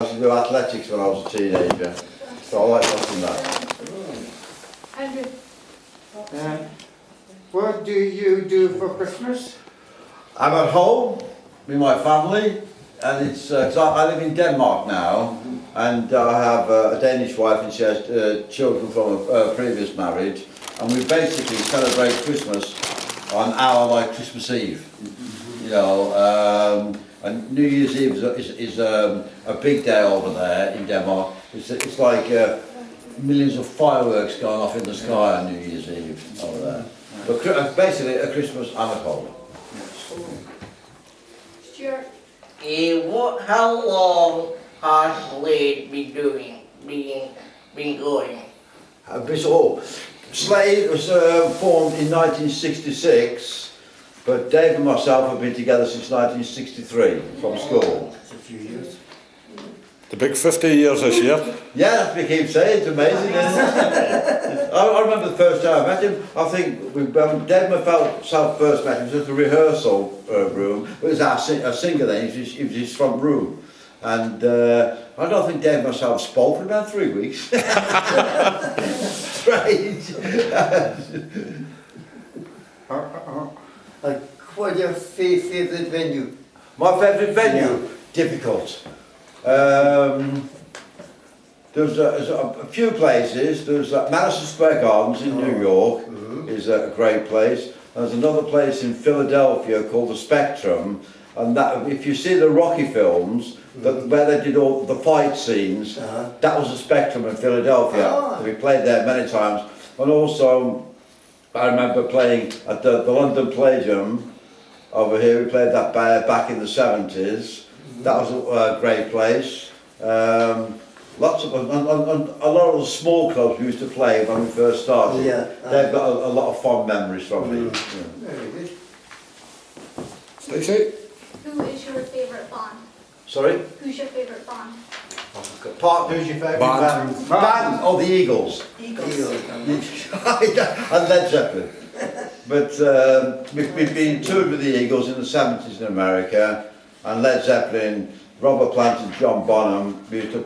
I used to do athletics when I was a teenager, so I like watching that. Andrew. What do you do for Christmas? I'm at home with my family, and it's 'cause I live in Denmark now, and I have a Danish wife, and she has children from a previous marriage, and we basically celebrate Christmas on our Christmas Eve, you know. And New Year's Eve is a big day over there in Denmark. It's like millions of fireworks going off in the sky on New Year's Eve over there. But basically, at Christmas, I'm at home. Stuart. How long has Slade been going? Slade was formed in 1966, but Dave and myself have been together since 1963 from school. It's a few years. The big 50 years this year. Yeah, that's what we keep saying, it's amazing, isn't it? I remember the first time I met him. I think when Dave and myself first met him, it was at the rehearsal room. It was our singer then, it was his front room. And I don't think Dave and myself spoke for about 3 weeks. Strange. What's your favourite venue? My favourite venue? Difficult. There's a few places. There's Madison Square Gardens in New York, is a great place. There's another place in Philadelphia called the Spectrum, and that, if you see the Rocky films, where they did all the fight scenes, that was the Spectrum in Philadelphia. We played there many times, and also I remember playing at the London Palladium over here. We played that back in the 70s. That was a great place. Lots of a lot of the small clubs we used to play when we first started. Yeah, they've got a lot of fond memories from me. Yeah. Very good. Stacey? Who is your favourite band? Sorry? Who's your favourite band? Who's your favourite band? Oh, the Eagles. Eagles. And Led Zeppelin. But we've been toured with the Eagles in the 70s in America, and Led Zeppelin, Robert Plant and John Bonham. We used to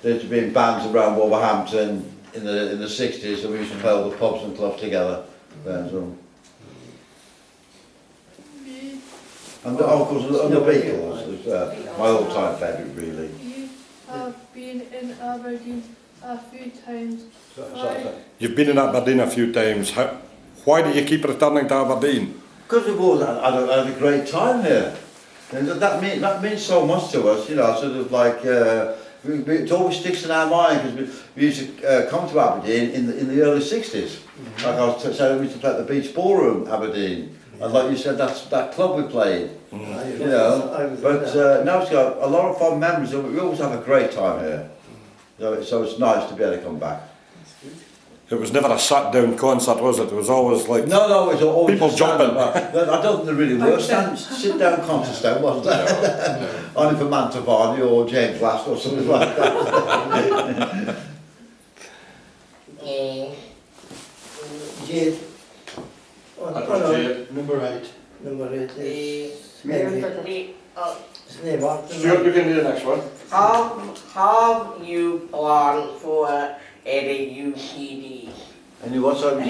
there used to be in bands around Wolverhampton in the 60s, so we used to play all the pubs and clubs together then. So. And of course, the Beatles is my all-time favourite, really. You have been in Aberdeen a few times. You've been in Aberdeen a few times. Why do you keep returning to Aberdeen? Because we've always had a great time here. And that means so much to us, you know, sort of like, it always sticks in our mind, because we used to come to Aberdeen in the early 60s. Like I was saying, we used to play at the Beach Ballroom, Aberdeen. And like you said, that's that club we played, you know. But now it's got a lot of fond memories, and we always have a great time here. So it's nice to be able to come back. It was never a sat-down concert, was it? It was always like No, it's always people jumping. I don't think there really were sit-down concerts then, was there? No. Only for Mantovani or James Last or something like that. Jade. Number 8. Number 8 is Stuart, you can do the next one. have you planned for any UCD? And what's that?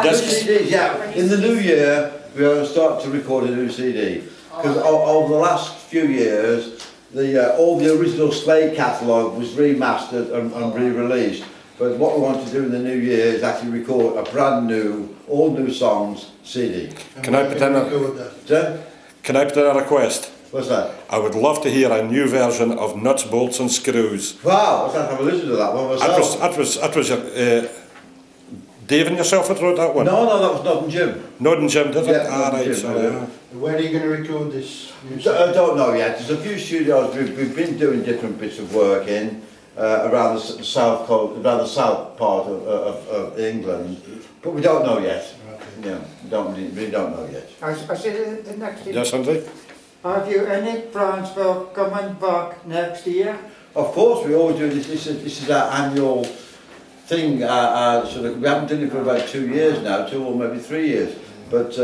Discs. Yeah. In the new year, we're going to start to record a new CD. Because over the last few years, all the original Slade catalogue was remastered and re-released. But what we want to do in the new year is actually record a brand new, all new songs CD. Can I put in a request? What's that? I would love to hear a new version of Nuts, Bolts and Screws. Wow, I can't have a listen to that one myself. That was Dave and yourself that wrote that one? No, that was Nod and Jim. Nod and Jim did it? Yeah, Right, Jim, sorry. yeah. Where are you going to record this? I don't know yet. There's a few studios we've been doing different bits of work in around the south part of England, but we don't know yet. Okay. Yeah, we don't know yet. I said the next year. Yes, Andy? Have you any plans for coming back next year? Of course, we always do this. This is our annual thing. We haven't done it for about 2 years now, 2 or maybe 3 years. But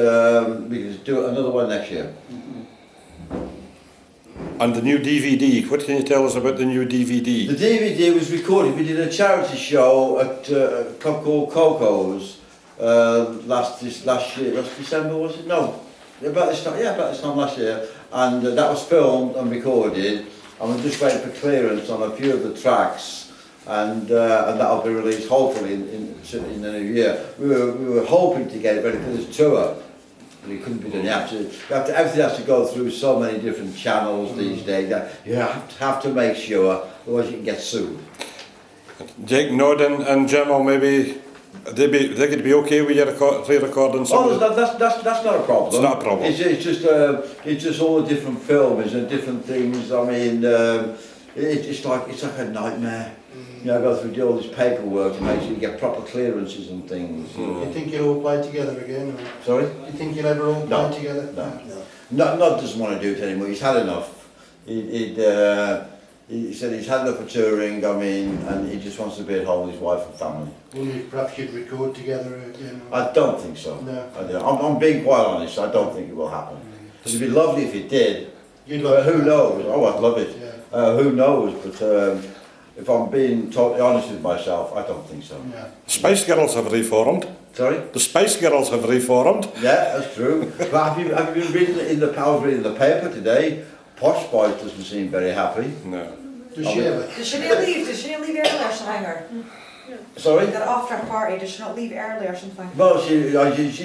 we can do another one next year. And the new DVD, what can you tell us about the new The DVD? DVD was recorded. We did a charity show at a club called Coco's last year. Last December was it? No, about this time. Yeah, about this time last year. And that was filmed and recorded. And we're just waiting for clearance on a few of the tracks, and that'll be released hopefully in the new year. We were hoping to get it ready for this tour. But it couldn't be done. Everything has to go through so many different channels these days. You have to make sure, otherwise you can get sued. Jake Nod and Jim, or maybe they could be okay with you re-recording some Oh, of the... that's not a problem. It's not a problem. It's just all the different films and different things. I mean, it's like a nightmare. You know, go through all this paperwork to make sure you get proper clearances and things. You think you'll all play together again? Or Sorry? you think you'll ever all No. play together? No. Nod doesn't want to do it anymore. He's had enough. He said he's had enough of touring. I mean, and he just wants to be at home with his wife and family. Wonder if perhaps you'd record together again? Or... I don't think so. No. I don't. I'm being quite honest. I don't think it will happen. It'd be lovely if it did. You'd But love who to. knows? Oh, I'd love it. Yeah. Who knows? But if I'm being totally honest with myself, I don't think so. Yeah. Spice Girls have reformed. Sorry? The Spice Girls have reformed. Yeah, that's true. But have you been reading in the Powell's reading the paper today? Posh Spice doesn't seem very happy. No. Does she ever? Did she not leave? Did she not leave early or something? Sorry? That after party, did she not leave early or something? Well, she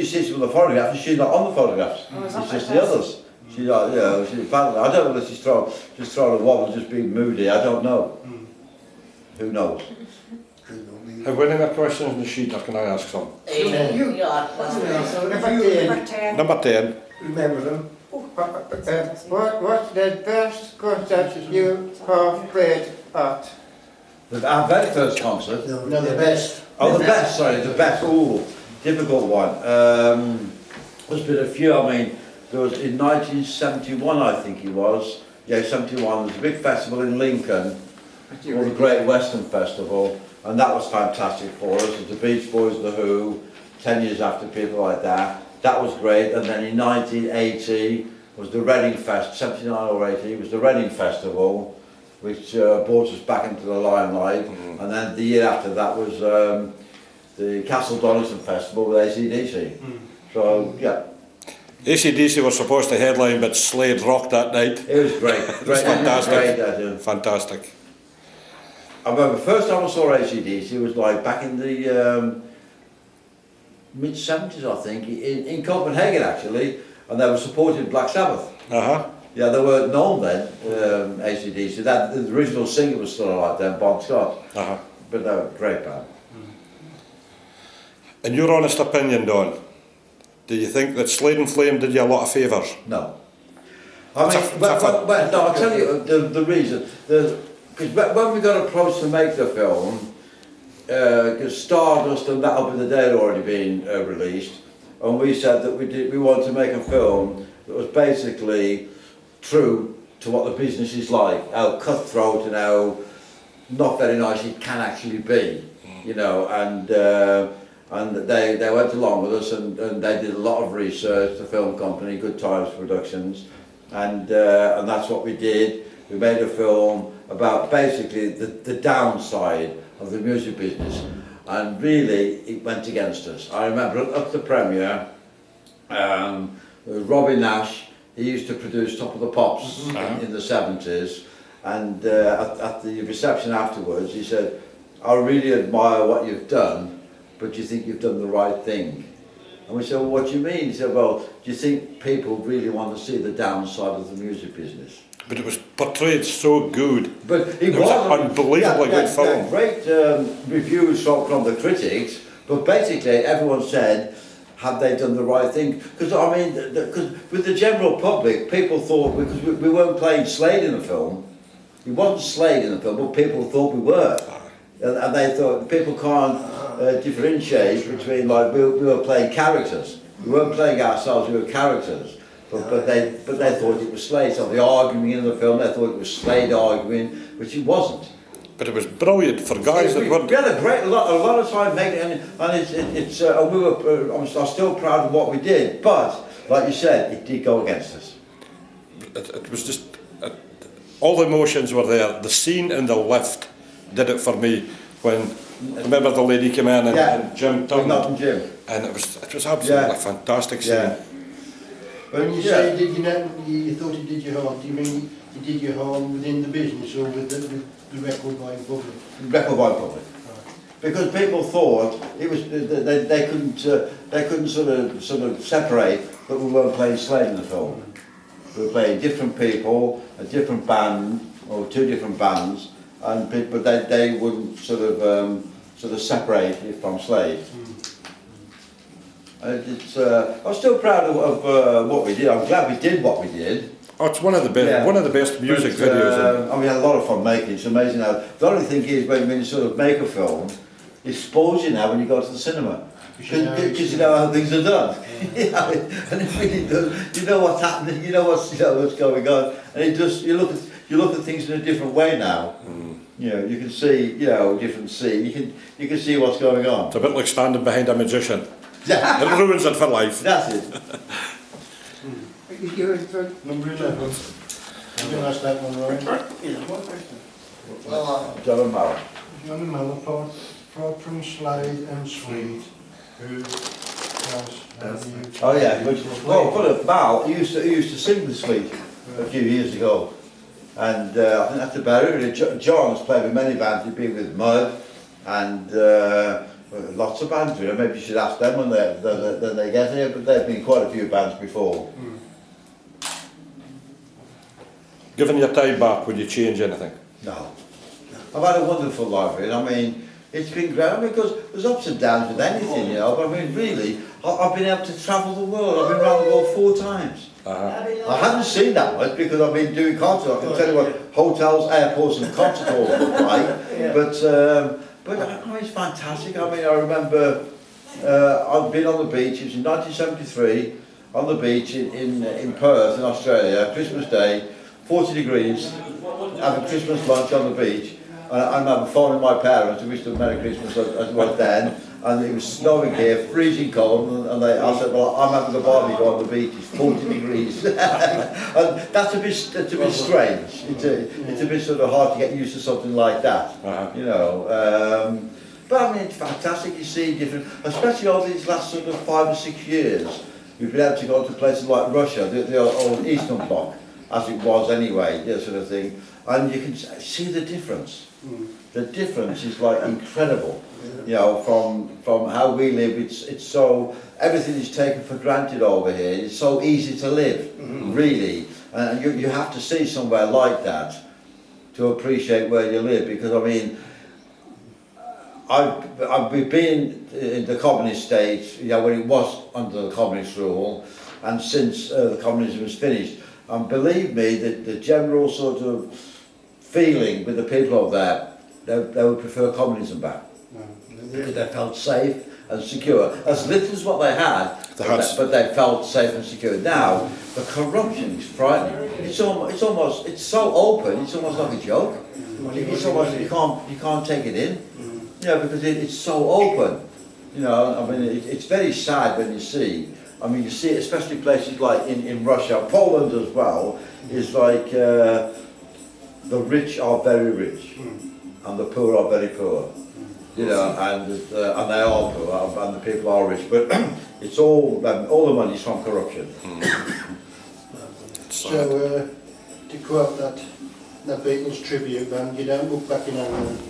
sits with the photographs and she's not on the photographs. Oh, is It's that just what the it is? others. She's like, you know, she's apparently, I don't know whether she's throwing a wobble, just being moody, I don't know. Who knows? Have we any more questions on the sheet, or can I ask some? Number 10. Number 10. Remember them? What's the best concert you have played at? Our very first concert. No, the best. Oh, the best, sorry, the best. Ooh, difficult one. There's been a few, I mean, there was in 1971, I think it was. Yeah, 71, there's a big festival in Lincoln, called the Great Western Festival, and that was fantastic for us. It was the Beach Boys, The Who, 10 years after, people like that. That was great, and then in 1980 was the Reading Fest, 79 or 80, was the Reading Festival, which brought us back into the limelight, and then the year after that was the Castle Donington Festival with AC/DC. So, yeah. AC/DC were supposed to headline, but Slade rocked that night. It was great. It was fantastic. Great, Fantastic. I remember the first time I saw AC/DC was like back in the mid-70s, I think, in Copenhagen actually, and they were supporting Black Sabbath. Uh-huh. Yeah, they weren't known then, AC/DC. The original singer was still alive then, Bon Scott. Uh-huh. But they were a great band. In your honest opinion, Don, do you think that Slade and Flame did you a lot of favours? No. I It's mean, a- but no, I'll tell you the reason. Because when we got approached to make the film, because Stardust and That'll Be the Day had already been released, and we said that we wanted to make a film that was basically true to what the business is like, how cutthroat and how not very nice it can actually be, you know, and they went along with us and they did a lot of research, the film company, Good Times Productions, and that's what we did. We made a film about basically the downside of the music business, and really it went against us. I remember at the premiere, Robbie Nash, he used to produce Top of the Pops in the 70s, and at the reception afterwards he said, I really admire what you've done, but do you think you've done the right thing? And we said, well, what do you mean? He said, well, do you think people really want to see the downside of the music business? But it was portrayed so good. But it was an unbelievably good film. Great reviews from the critics, but basically everyone said, have they done the right thing? Because I mean, because with the general public, people thought, because we weren't playing Slade in the film, it wasn't Slade in the film, but people thought we were. And they thought, people can't differentiate between, like, we were playing characters. We weren't playing ourselves, we were characters. But they thought it was Slade, so the arguing in the film, they thought it was Slade arguing, which it wasn't. But it was brilliant for guys that weren't... We had a lot of time making it, and we were. I'm still proud of what we did, but like you said, it did go against us. It was just... all the emotions were there. The scene in the lift did it for me when, remember the lady came in and, Yeah. and Jim turned, Not in Jim. and it was absolutely Yeah. a fantastic scene. Yeah. When you say did you know, you thought it did you harm, do you mean it did you harm within the business or with the record buying public? Record by public. Because people thought it was they couldn't sort of separate that we weren't playing Slade in the film. We were playing different people, a different band or two different bands, and but they wouldn't sort of separate it from Slade. It's I'm still proud of what we did. I'm glad we did what we did. Oh, it's one of the best, Yeah. one of the best music But, videos. we had a lot of fun making it. It's amazing how. The only thing is when you sort of make a film, it spoils you now when you go to the cinema. Because you know how things are done. You know, and it really does. You know what's happening. You know what's going on, and it just you look at things in a different way now. You know, you can see different scene. You can see what's going on. It's a bit like standing behind a magician. Yeah, It ruins it for life. that's it. Number 11. You can ask that one, Ryan. John and Mara. John and Mel, apart from Slade and Slade, who has Oh yeah. Well, full of Mal. He used to sing the Suite a few years ago, and I think that's about it. Really. John's played with many bands. He's been with Mud and lots of bands. You know, maybe you should ask them when they get here. But there've been quite a few bands before. Given your time back, would you change anything? No, I've had a wonderful life. Really. I mean, it's been great. I mean, because there's ups and downs with anything, you know. But I mean, really, I've been able to travel the world. I've been around the world 4 times. I haven't seen that much because I've been doing concerts. I can tell you what hotels, airports and concert halls look like. But I mean, it's fantastic. I mean, I remember I've been on the beach. It was in 1973 on the beach in Perth in Australia, Christmas Day, 40 degrees, having Christmas lunch on the beach. And I remember phoning my parents to wish them Merry Christmas as it was then. And it was snowing here, freezing cold, and I said, well, I'm having a barbecue on the beach, it's 40 degrees. And that's a bit strange. It's a bit sort of hard to get used to something like that, you know. But I mean, it's fantastic, you see different, especially over these last sort of 5 or 6 years, we've been able to go to places like Russia, the old Eastern Bloc, as it was anyway, that sort of thing, and you can see the difference. The difference is like incredible. You know, from how we live, it's so, everything is taken for granted over here. It's so easy to live, really. And you have to see somewhere like that to appreciate where you live. Because I mean, I've been in the communist state, you know, when it was under the communist rule, and since the communism was finished. And believe me, the general sort of feeling with the people over there, they would prefer communism back. Because they felt safe and secure. As little as what they had, but they felt safe and secure. Now, the corruption is frightening. It's so open, it's almost like a joke. It's almost, you can't take it in. You know, because it's so open. You know, I mean, it's very sad when you see. I mean, you see it, especially places like in Russia, Poland as well, is like the rich are very rich and the poor are very poor. You know, and they are poor and the people are rich, but it's all the money's from corruption. So, to quote that Beatles tribute band, you don't look back in anger.